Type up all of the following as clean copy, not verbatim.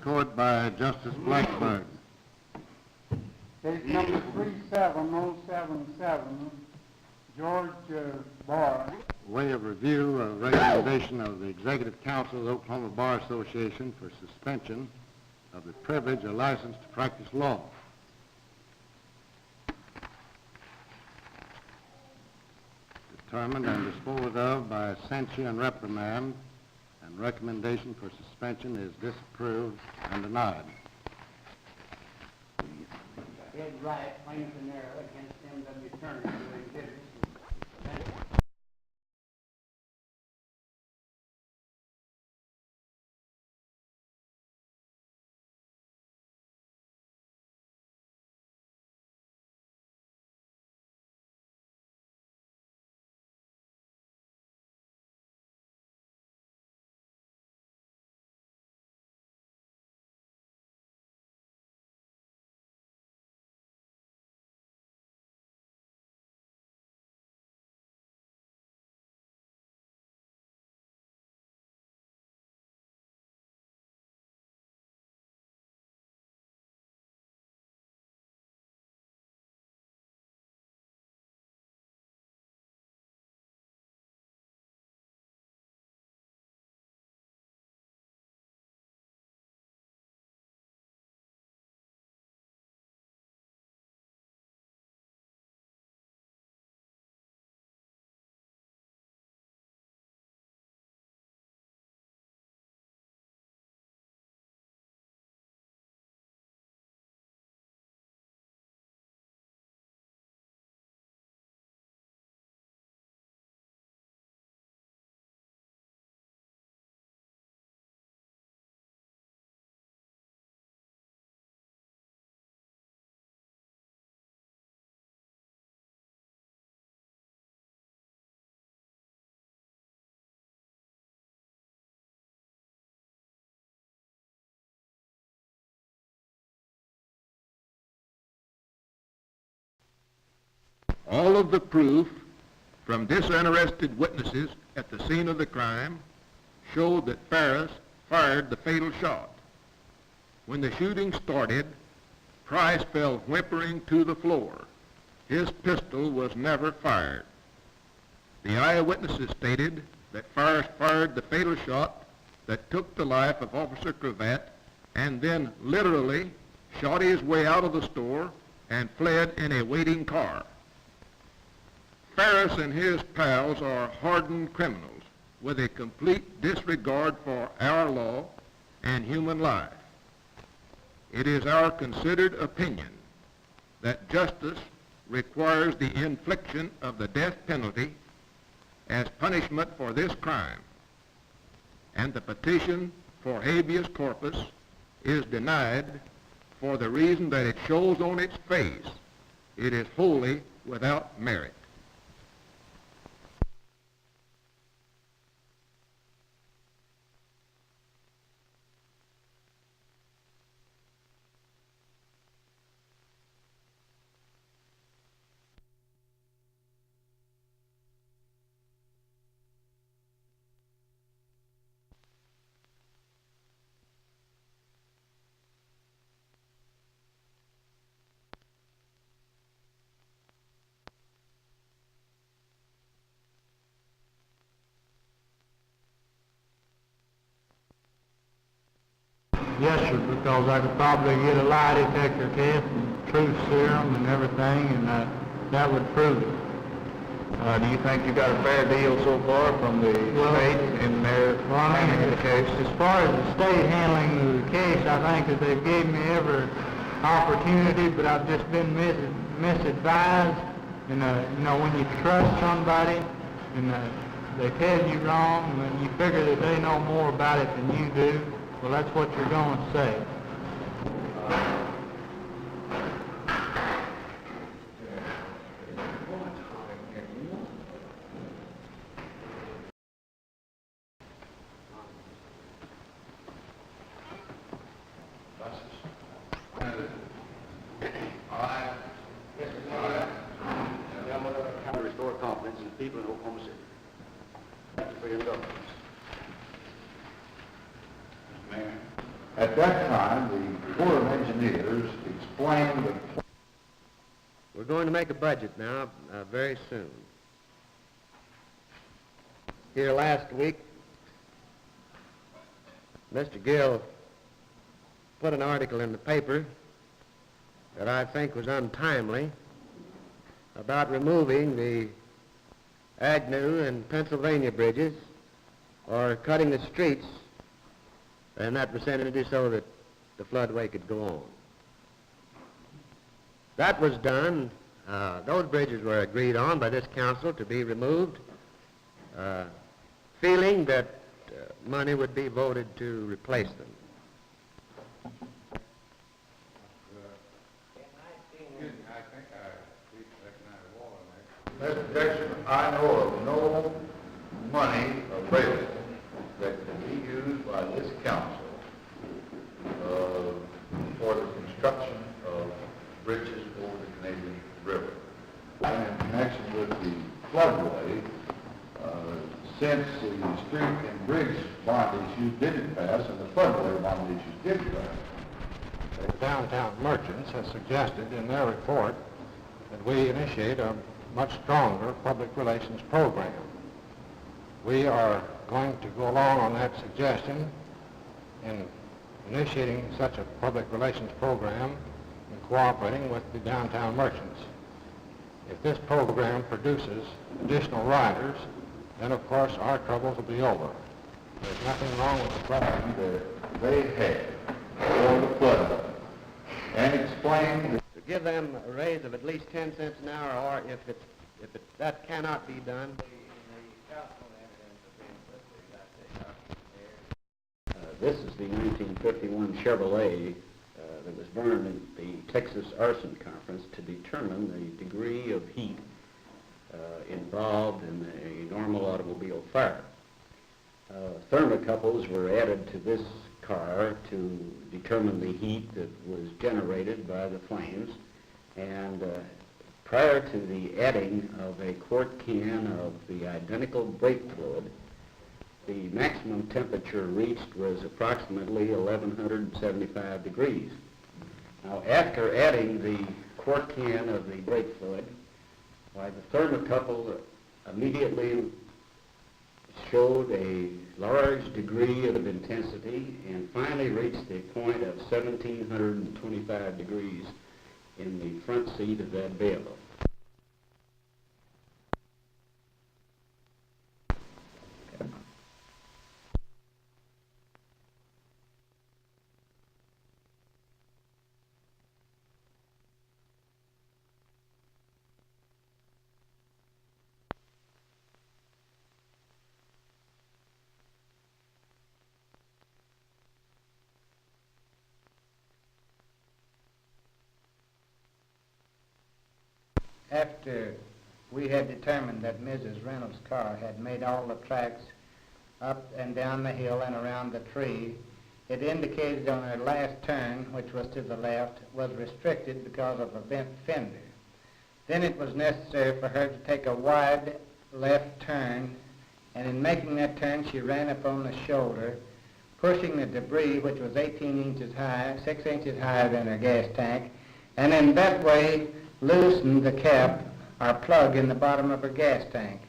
court by Justice Blackburn. Case number 37077, George Barr. Way of review, a recommendation of the Executive Council of the Oklahoma Bar Association for suspension of the privilege or license to practice law. Determined and disposed of by censure and reprimand, and recommendation for suspension is disapproved and denied. Ed Wright claims an error against M.W. Turner who exhibits. All of the proof from disinterested witnesses at the scene of the crime showed that Fairris fired the fatal shot. When the shooting started, Price fell whimpering to the floor. His pistol was never fired. The eyewitnesses stated that Fairris fired the fatal shot that took the life of Officer Cravat and then literally shot his way out of the store and fled in a waiting car. Fairris and his pals are hardened criminals with a complete disregard for our law and human life. It is our considered opinion that justice requires the infliction of the death penalty as punishment for this crime, and the petition for habeas corpus is denied for the reason that it shows on its face it is wholly without merit. Yes, sir, because I could probably get a lie detector test and truth serum and everything, and that would prove it. Do you think you got a fair deal so far from the state in their handling of the case? As far as the state handling of the case, I think that they've gave me every opportunity, but I've just been misadvised. And you know, when you trust somebody and they tell you wrong, and you figure that they know more about it than you do, well, that's what you're going to say. To restore confidence in the people in Oklahoma City. Thank you for your indulgence. At At that time, the Corps of Engineers explained the... We're going to make a budget now very soon. Here last week, Mr. Gill put an article in the paper that I think was untimely about removing the Agnew and Pennsylvania bridges or cutting the streets in that vicinity so that the floodway could go on. That was done. Those bridges were agreed on by this council to be removed, feeling that money would be voted to replace them. Mr. Dixon, I know of no money available that can be used by this council for the construction of bridges over the Canadian River. And in connection with the floodway, since the street and bridge bond issue didn't pass and the floodway bond issue did pass, The downtown merchants have suggested in their report that we initiate a much stronger public relations program. We are going to go along on that suggestion in initiating such a public relations program and cooperating with the downtown merchants. If this program produces additional riders, then of course our troubles will be over. There's nothing wrong with the plan that they had for the floodway, and explained to give them a raise of at least 10 cents an hour, or if that cannot be done. This is the 1951 Chevrolet that was burned at the Texas Arson Conference to determine the degree of heat involved in a normal automobile fire. Thermocouples were added to this car to determine the heat that was generated by the flames, and prior to the adding of a quart can of the identical brake fluid, the maximum temperature reached was approximately 1175 degrees. Now, after adding the quart can of the brake fluid, why, the thermocouple immediately showed a large degree of intensity and finally reached the point of 1725 degrees in the front seat of that vehicle. After we had determined that Mrs. Reynolds' car had made all the tracks up and down the hill and around the tree, it indicated on her last turn, which was to the left, was restricted because of a bent fender. Then it was necessary for her to take a wide left turn, and in making that turn she ran up on the shoulder, pushing the debris, which was 18 inches high, 6 inches higher than her gas tank, and in that way loosened the cap or plug in the bottom of her gas tank.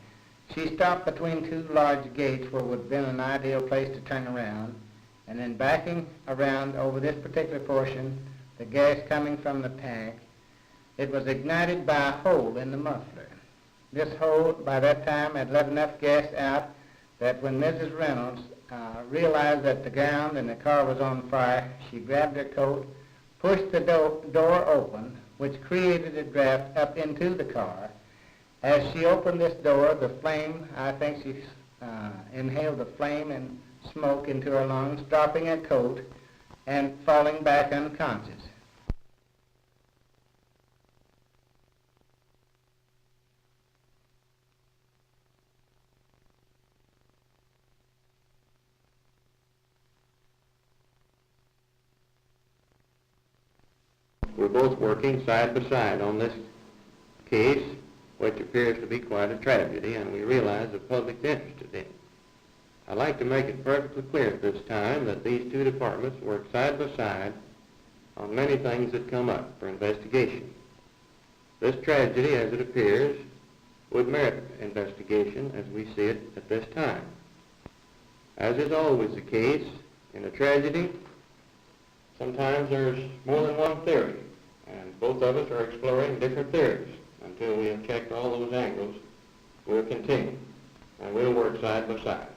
She stopped between two large gates where would have been an ideal place to turn around, and then backing around over this particular portion, the gas coming from the tank, it was ignited by a hole in the muffler. This hole, by that time, had let enough gas out that when Mrs. Reynolds realized that the ground and the car was on fire, she grabbed her coat, pushed the door open, which created a draft up into the car. As she opened this door, the flame, I think she inhaled the flame and smoke into her lungs, dropping her coat and falling back unconscious. We're both working side by side on this case, which appears to be quite a tragedy, and we realize the public's interested in it. I'd like to make it perfectly clear at this time that these two departments work side by side on many things that come up for investigation. This tragedy, as it appears, would merit investigation as we see it at this time. As is always the case in a tragedy, sometimes there's more than one theory, and both of us are exploring different theories. Until we have checked all those angles, we'll continue, and we'll work side by side.